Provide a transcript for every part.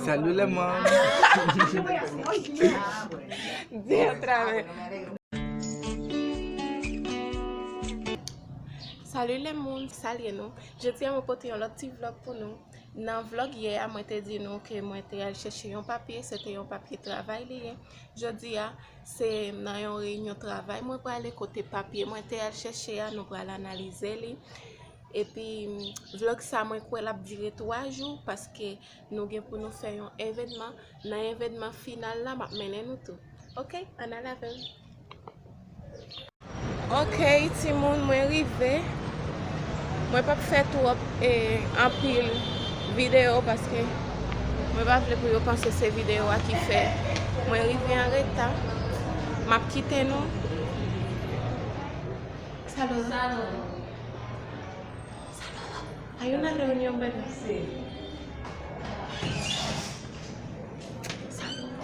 Salut le monde. Dis otra vez. Salut le monde, salut nous. Je tiens à porter un petit vlog pour nous. Dans le vlog hier, moi te dit nous que moi te allé chercher un papier, c'était un papier travail lié. Jodi a, c'est dans une réunion travail, moi pour aller côté papier, moi te allé chercher nous pour analyser li. Et puis vlog ça moi quoi l'a duré 3 jours parce que nous gain pour nous faire un événement. Dans l'événement final là, m'a mener nous tout. OK, on a la veille. OK, tout le monde moi arrivé. Moi pas faire trop en pile vidéo parce que moi pas vle pour penser ces vidéos qui fait. Moi arrivé en retard. M'a quitté nous. Salut. Hay una reunión, ¿verdad? Sí.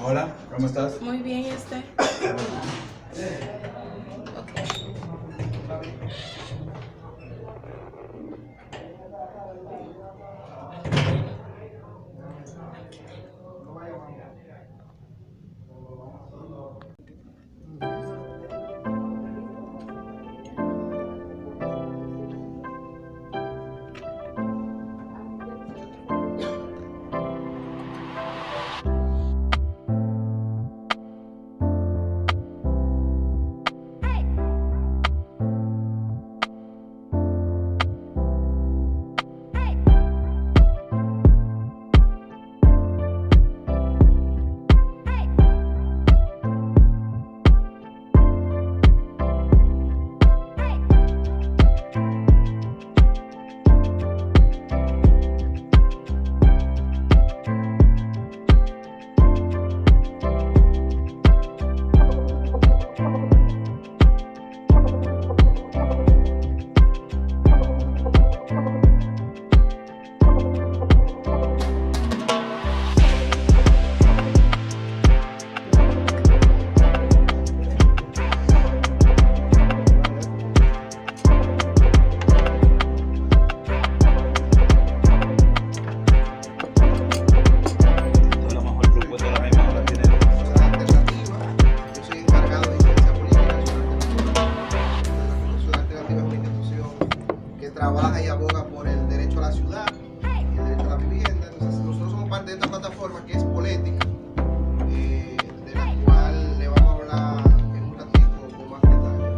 Hola, ¿cómo estás? Muy bien, ¿y usted? Okay. Trabaja y aboga por el derecho a la ciudad y el derecho a la vivienda. Entonces nosotros somos parte de esta plataforma que es Polética, de la cual le vamos a hablar en un ratito con más detalle.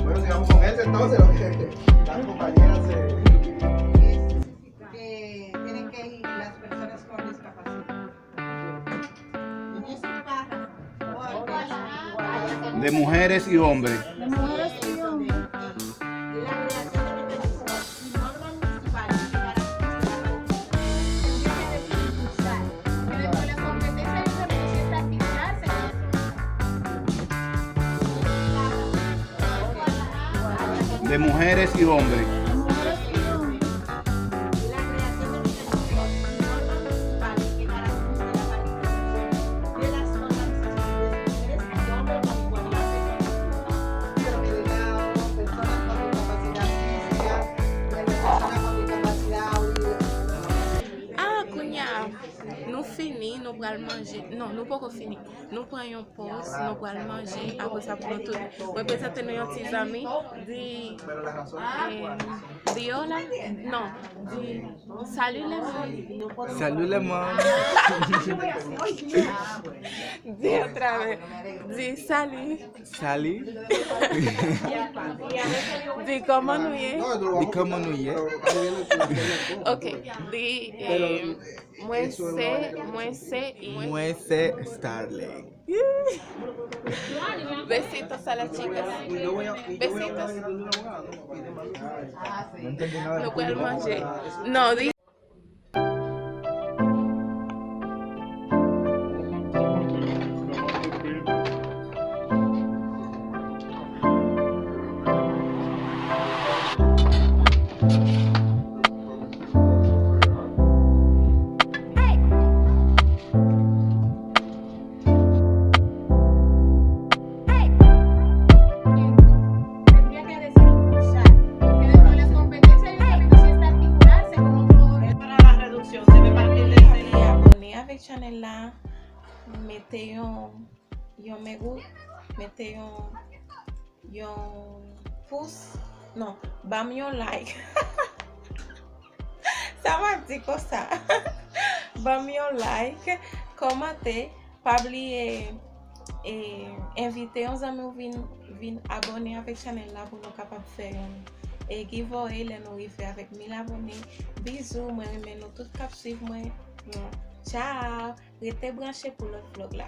Bueno, sigamos con él entonces, lo que las compañeras que tienen que ir las personas con discapacidad. De mujeres y hombres. La creación de mecanismos y normas municipales que garantizan la impulsar mediante la competencia de desarrollo y practicarse De mujeres y hombres. Nous finissons, nous allons manger. Non, nous ne pouvons pas finir. Nous prenons une pause, nous allons manger. Après ça, pour tout. Moi, peut-être que nos petits amis disent Viola. Non, dis salut le monde. Salut le monde. Dis otra vez. Dis salut. Salut. Dis comment nous y est. ¿Y cómo no es? Ok. Dis muese y Muese Starling. besitos a las chicas. Besitos. No entendí nada. No puedo manger. No, di. Tendría que chanel la, mette yon me gout, mette yon pouce, non, bam yon like. Ça m'a dit comme ça. Bam yon like, commentez, pas oublier et inviter uns amis vin abonner avec channel là pour nous capable faire et giveaway les nous faire avec 1000 abonnés. Bisous, moi remercie nous tous cap suivre moi. Ciao, restez branchés pour l'autre vlog là.